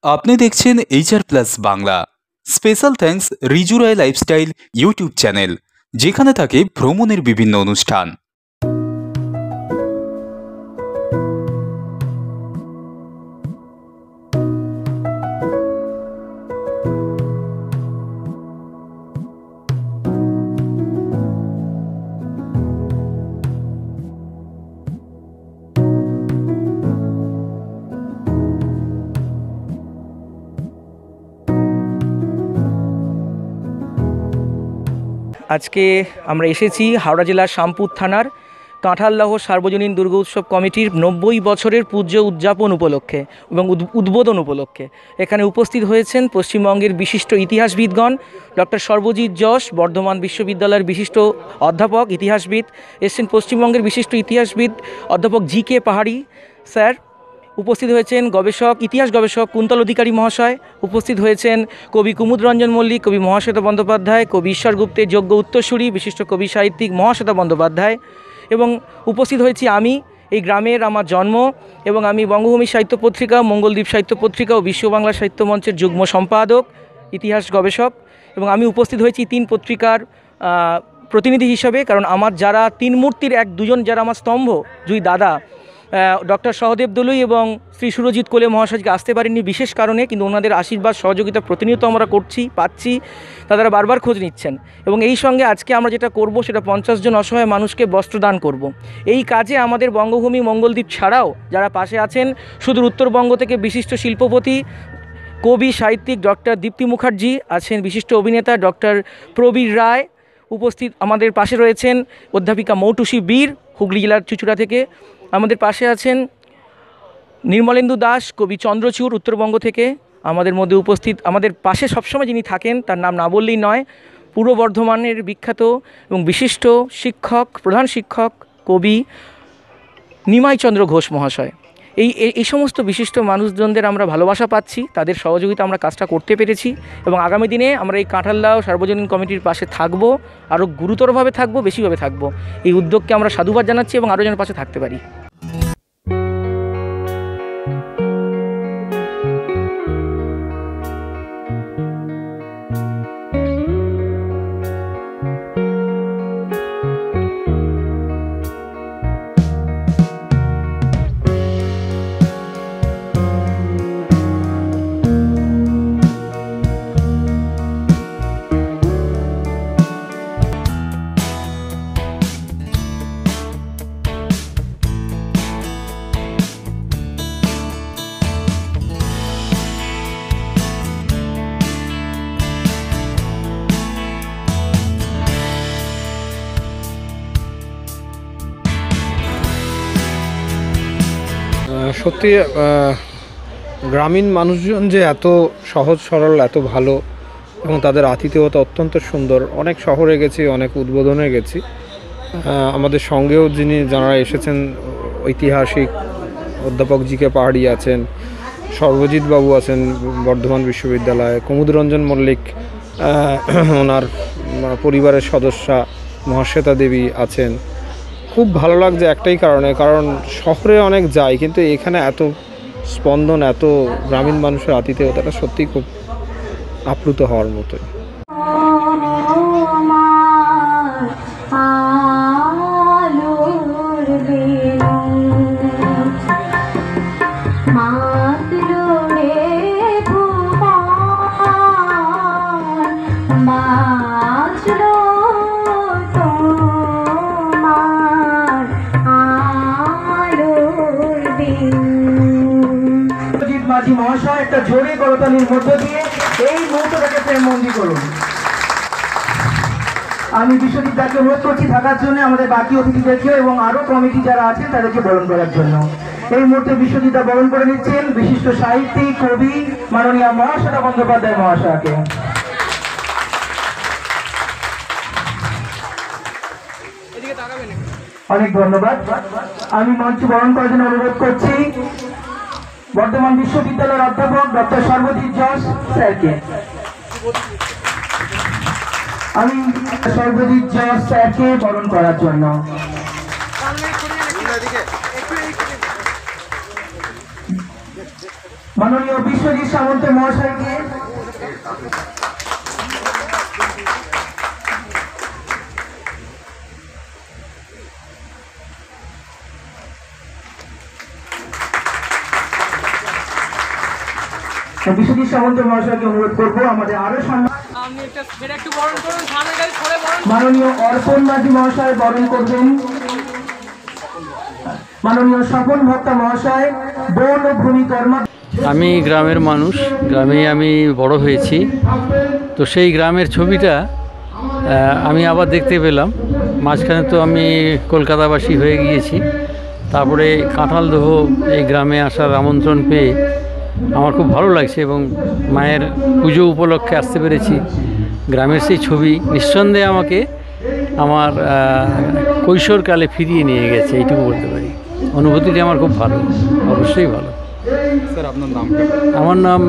আপনি দেখছেন HR plus Bangla. Special thanks Riju Roy lifestyle YouTube channel, যেখানে থাকে ভ্রমণের বিভিন্ন অনুষ্ঠান। আজকে আমরা এসেছি হাওড়া জেলার শামপুর থানার কাঁঠালদহ সার্বজনীন দুর্গা উৎসব কমিটির 90 বছরের পূজ্য উদযাপন উপলক্ষে এবং উদ্বোধন উপলক্ষে। এখানে উপস্থিত হয়েছেন পশ্চিমবঙ্গের বিশিষ্ট ইতিহাসবিদগণ। ডক্টর সর্বজিৎ যশ বর্ধমান বিশ্ববিদ্যালয়ের বিশিষ্ট অধ্যাপক ইতিহাসবিদ এসেছেন, পশ্চিমবঙ্গের বিশিষ্ট ইতিহাসবিদ অধ্যাপক GK পাহাড়ি স্যার উপস্থিত হয়েছেন, ইতিহাস গবেষক কুন্তল অধিকারী মহাশয় উপস্থিত হয়েছেন, কবি কুমুদ রঞ্জন মল্লিক, কবি মহাশ্বেতা বন্দ্যোপাধ্যায়, কবি ঈশ্বর গুপ্তের যোগ্য উত্তরসূরি বিশিষ্ট কবি সাহিত্যিক মহাশ্বেতা বন্দ্যোপাধ্যায়, এবং উপস্থিত হয়েছি আমি। এই গ্রামের আমার জন্ম এবং আমি বঙ্গভূমি সাহিত্য পত্রিকা, মঙ্গলদ্বীপ সাহিত্য পত্রিকা ও বিশ্ব বাংলা সাহিত্য মঞ্চের যুগ্ম সম্পাদক, ইতিহাস গবেষক, এবং আমি উপস্থিত হয়েছি 3 পত্রিকার প্রতিনিধি হিসাবে। কারণ আমার যারা 3 মূর্তির দুজন যারা আমার স্তম্ভ, দুই দাদা ডক্টর সহদেব দলুই এবং শ্রী সুরজিৎ কোলে মহাশয়কে আসতে পারেননি বিশেষ কারণে, কিন্তু ওনাদের আশীর্বাদ সহযোগিতা প্রতিনিয়ত আমরা পাচ্ছি, তারা বারবার খোঁজ নিচ্ছেন। এবং এই সঙ্গে আজকে আমরা যেটা করব সেটা 50 জন অসহায় মানুষকে বস্ত্রদান করব। এই কাজে আমাদের বঙ্গভূমি মঙ্গলদ্বীপ ছাড়াও যারা পাশে আছেন, সুদূর উত্তরবঙ্গ থেকে বিশিষ্ট শিল্পপতি কবি সাহিত্যিক ডক্টর দীপ্তি মুখার্জি আছেন, বিশিষ্ট অভিনেতা ডক্টর প্রবীর রায় উপস্থিত আমাদের পাশে রয়েছেন, অধ্যাপিকা মৌটুসী বীর হুগলি জেলার চুঁচুড়া থেকে আমাদের পাশে আছেন, নির্মলেন্দু দাস কবি চন্দ্রচূড় উত্তরবঙ্গ থেকে আমাদের মধ্যে উপস্থিত। আমাদের পাশে সবসময় যিনি থাকেন তার নাম না বললেই নয়, পূর্ব বর্ধমানের বিখ্যাত এবং বিশিষ্ট শিক্ষক, প্রধান শিক্ষক কবি নিমাই চন্দ্র ঘোষ মহাশয়। এই সমস্ত বিশিষ্ট মানুষজনদের আমরা ভালোবাসা পাচ্ছি, তাদের সহযোগিতা আমরা কাজটা করতে পেরেছি এবং আগামী দিনে আমরা এই কাঁঠালদহ সার্বজনীন কমিটির পাশে থাকবো, আরও গুরুতরভাবে থাকবো, বেশিভাবে থাকবো। এই উদ্যোগকে আমরা সাধুবাদ জানাচ্ছি এবং আরও যেন পাশে থাকতে পারি। সত্যি গ্রামীণ মানুষজন যে এত সহজ সরল, এত ভালো এবং তাদের আতিথেয়তা অত্যন্ত সুন্দর। অনেক শহরে গেছি, অনেক উদ্বোধনে গেছি, আমাদের সঙ্গেও যারা এসেছেন ঐতিহাসিক অধ্যাপক GK পাহাড়ি আছেন, সর্বজিৎ বাবু আছেন বর্ধমান বিশ্ববিদ্যালয়ে, কুমুদ রঞ্জন মল্লিক ওনার পরিবারের সদস্যা মহাশ্বেতা দেবী আছেন। খুব ভালো লাগছে একটাই কারণ শহরে অনেক যাই, কিন্তু এখানে এত স্পন্দন, এত গ্রামীণ মানুষের আতিথেয়তাটা সত্যিই খুব আপ্লুত হওয়ার মতো। মাঝি মহাশয় একটা জোরে করতালির মধ্য দিয়ে এই মুহূর্তটাকে প্রেমবন্দি করুন। আমি বিশ্বজিৎ দাকে অনুরোধ করছি থাকার জন্য, আমাদের বাকি অতিথিদেরকেও এবং আরো কমিটি যারা আছেন তাদেরকে বরণ করার জন্য। এই মুহূর্তে বিশ্বজিৎ দা বরণ করে নিচ্ছেন বিশিষ্ট সাহিত্যিক কবি মাননীয় মহাশ্বেতা বন্দ্যোপাধ্যায় মহাশয়কে। অনেক ধন্যবাদ। আমি মঞ্চ বরণ করার জন্য অনুরোধ করছি বর্ধমান বিশ্ববিদ্যালয়ের অধ্যাপক ডক্টর সর্বজিৎ যশ স্যারকে। আমি সর্বজিৎ যশ স্যারকে বরণ করার জন্য মাননীয় বিশ্বজিৎ সামন্ত মহাশয়কে বিশ্বজিৎ সামন্ত মহাশয়কে অনুরোধ করবো আমাদের আরো সম্মান মাননীয় অর্পণ মাঝি মহাশয় বরণ করবেন। মাননীয় স্বপন ভক্তা মহাশয় বন ও ভূমি কর্মা। আমি গ্রামের মানুষ, গ্রামেই আমি বড় হয়েছি। তো সেই গ্রামের ছবিটা আমি আবার দেখতে পেলাম। মাঝখানে তো আমি কলকাতাবাসী হয়ে গিয়েছি, তারপরে কাঁঠালদহ এই গ্রামে আসার আমন্ত্রণ পেয়ে আমার খুব ভালো লাগছে এবং মায়ের পুজো উপলক্ষে আসতে পেরেছি। গ্রামের সেই ছবি নিঃসন্দেহে আমাকে আমার কৈশোরকালে ফিরিয়ে নিয়ে গেছে, এইটুকু বলতে পারি। অনুভূতিটি আমার খুব ভালো, অবশ্যই ভালো। স্যার আপনার নাম? আমার নাম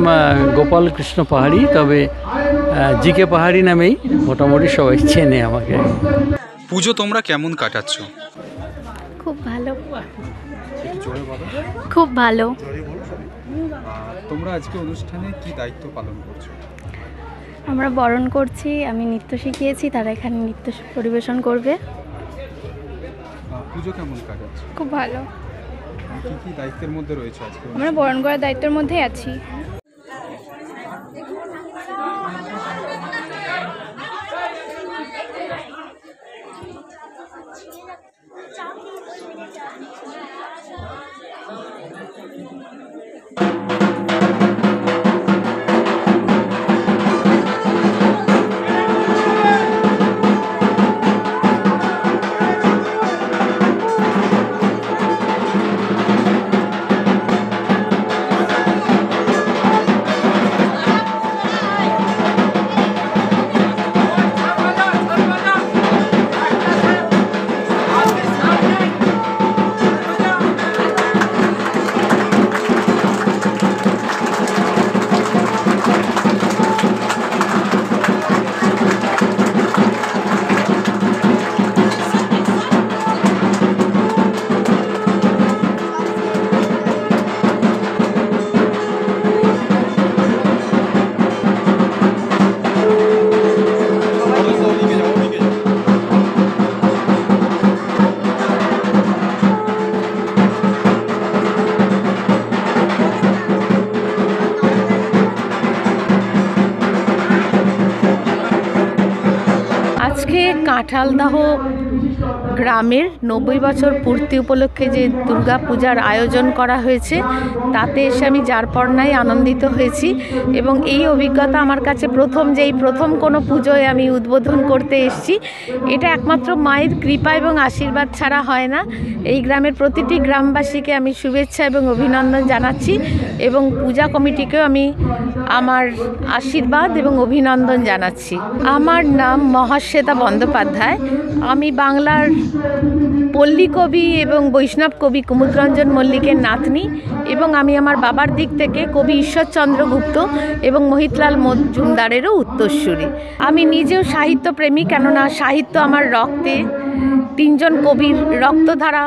গোপাল কৃষ্ণ পাহাড়ি, তবে জিকে পাহাড়ি নামেই মোটামুটি সবাই চেনে আমাকে। পুজো তোমরা কেমন কাটাচ্ছ? খুব ভালো, খুব ভালো। তোমরা আজকে অনুষ্ঠানে কি দায়িত্ব পালন করছো? আমরা বরণ করছি, আমি নৃত্য শিখিয়েছি, তারা এখানে নৃত্য পরিবেশন করবে। পুজো কেমন কাটাচ্ছ? খুব ভালো। কি কি দায়িত্বের মধ্যে রয়েছে আজকে? আমরা বরণ করার দায়িত্বের মধ্যেই আছি। কাঁঠালদহ গ্রামের 90 বছর পূর্তি উপলক্ষে যে দুর্গা পূজার আয়োজন করা হয়েছে, তাতে এসে আমি যারপরনাই আনন্দিত হয়েছি এবং এই অভিজ্ঞতা আমার কাছে প্রথম কোনো পুজোয় আমি উদ্বোধন করতে এসেছি। এটা একমাত্র মায়ের কৃপা এবং আশীর্বাদ ছাড়া হয় না। এই গ্রামের প্রতিটি গ্রামবাসীকে আমি শুভেচ্ছা এবং অভিনন্দন জানাচ্ছি এবং পূজা কমিটিকেও আমি আমার আশীর্বাদ এবং অভিনন্দন জানাচ্ছি। আমার নাম মহাশ্বেতা বন্দ্যোপাধ্যায়। আমি বাংলার পল্লী কবি এবং বৈষ্ণব কবি কুমুদরঞ্জন মল্লিকের নাতনি এবং আমি আমার বাবার দিক থেকে কবি ঈশ্বরচন্দ্র গুপ্ত এবং মহিতলাল মজুমদারেরও উত্তরসূরি। আমি নিজেও সাহিত্যপ্রেমী, কেননা সাহিত্য আমার রক্তে। 3 জন কবির রক্তধারা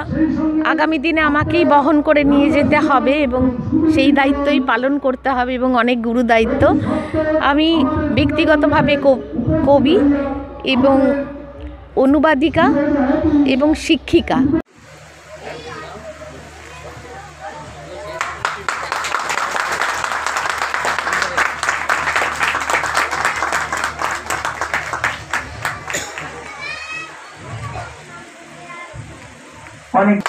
আগামী দিনে আমাকেই বহন করে নিয়ে যেতে হবে এবং সেই দায়িত্বই পালন করতে হবে এবং অনেক গুরু দায়িত্ব। আমি ব্যক্তিগতভাবে কবি এবং অনুবাদিকা এবং শিক্ষিকা। অনেক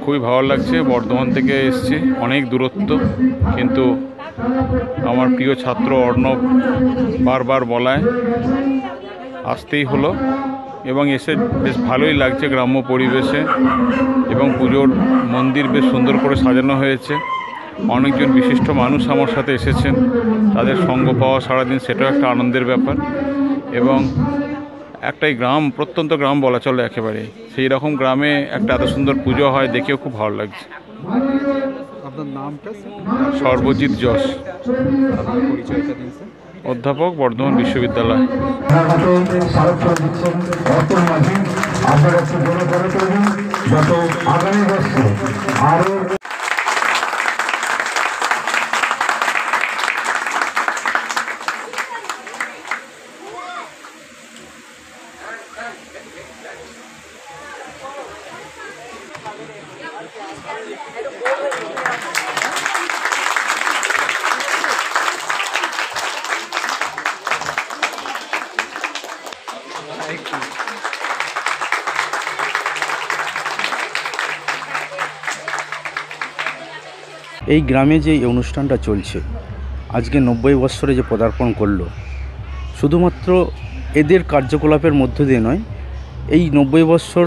খুবই ভালো লাগছে। বর্ধমান থেকে এসেছি, অনেক দূরত্ব, কিন্তু আমার প্রিয় ছাত্র অর্ণব বারবার বলায় আসতেই হলো। এবং এসে বেশ ভালোই লাগছে গ্রাম্য পরিবেশে, এবং পুজোর মন্দির বেশ সুন্দর করে সাজানো হয়েছে। অনেকজন বিশিষ্ট মানুষ আমার সাথে এসেছেন, তাদের সঙ্গ পাওয়া সারাদিন সেটাও একটা আনন্দের ব্যাপার। এবং একটাই গ্রাম, প্রত্যন্ত গ্রাম বলা চলে একেবারে, সেই রকম গ্রামে একটা এত সুন্দর পুজো হয় দেখেও খুব ভালো লাগছে। আপনার নামটা? সর্বজিৎ যশ, অধ্যাপক, বর্ধমান বিশ্ববিদ্যালয়। এই গ্রামে যে অনুষ্ঠানটা চলছে আজকে 90 বৎসরে যে পদার্পণ করলো, শুধুমাত্র এদের কার্যকলাপের মধ্য দিয়ে নয়, এই 90 বৎসর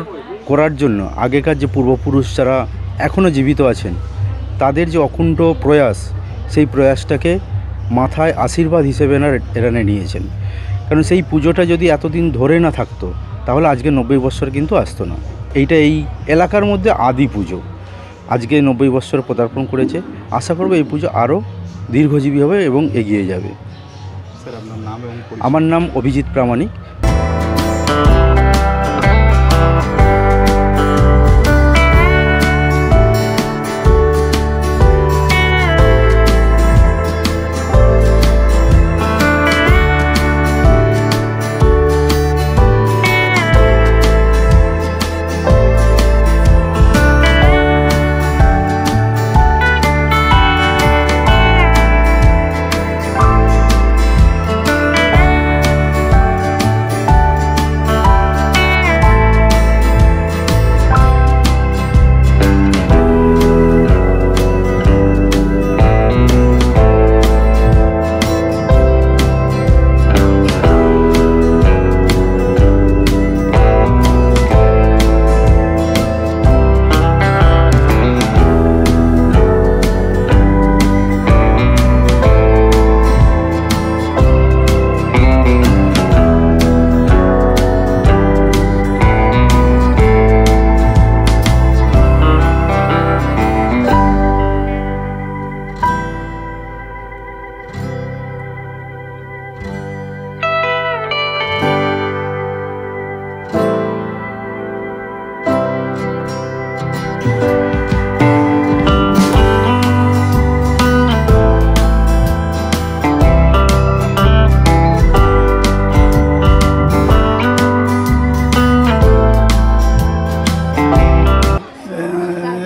করার জন্য আগেকার যে পূর্বপুরুষ যারা এখনও জীবিত আছেন তাদের যে অকুণ্ঠ প্রয়াস, সেই প্রয়াসটাকে মাথায় আশীর্বাদ হিসেবে এরা নিয়েছেন। কারণ সেই পুজোটা যদি এতদিন ধরে না থাকতো তাহলে আজকে 90 বৎসর কিন্তু আসতো না। এইটা এই এলাকার মধ্যে আদি পুজো, আজকে 90 বৎসর পদার্পণ করেছে। আশা করব এই পুজো আরও দীর্ঘজীবী হবে এবং এগিয়ে যাবে। স্যার, আপনার নাম এবং পরিচয়? আমার নাম অভিজিৎ প্রামাণিক।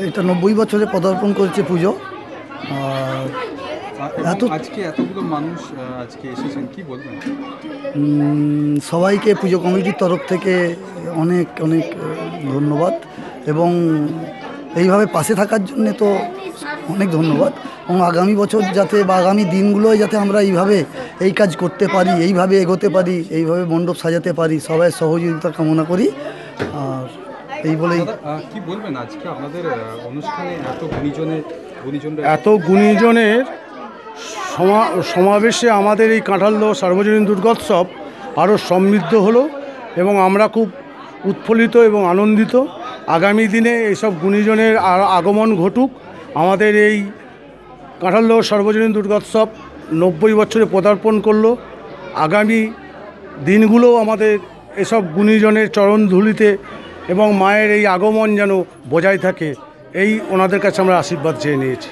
এটা 90 বছরে পদার্পণ করেছে পুজো। আজকে এতগুলো মানুষ আজকে এসেছেন, কি বলবেন? সবাইকে পুজো কমিটির তরফ থেকে অনেক অনেক ধন্যবাদ, এবং এইভাবে পাশে থাকার জন্যে তো অনেক ধন্যবাদ। এবং আগামী বছর যাতে বা আগামী দিনগুলোয় যাতে আমরা এইভাবে এই কাজ করতে পারি, এইভাবে এগোতে পারি, এইভাবে মণ্ডপ সাজাতে পারি, সবাই সহযোগিতা কামনা করি। আর এই বলেই কি বলবেন, আজকে আপনাদের অনুষ্ঠানে এত গুণীজনের সমাবেশে আমাদের এই কাঁঠালদহ সার্বজনীন দুর্গোৎসব আরও সমৃদ্ধ হলো এবং আমরা খুব উৎফুল্লিত এবং আনন্দিত। আগামী দিনে এইসব গুণীজনের আগমন ঘটুক। আমাদের এই কাঁঠালদহ সার্বজনীন দুর্গোৎসব 90 বছরে পদার্পণ করলো। আগামী দিনগুলোও আমাদের এসব গুণীজনের চরণধুলিতে এবং মায়ের এই আগমন যেন বজায় থাকে, এই ওনাদের কাছে আমরা আশীর্বাদ চেয়ে নিয়েছি।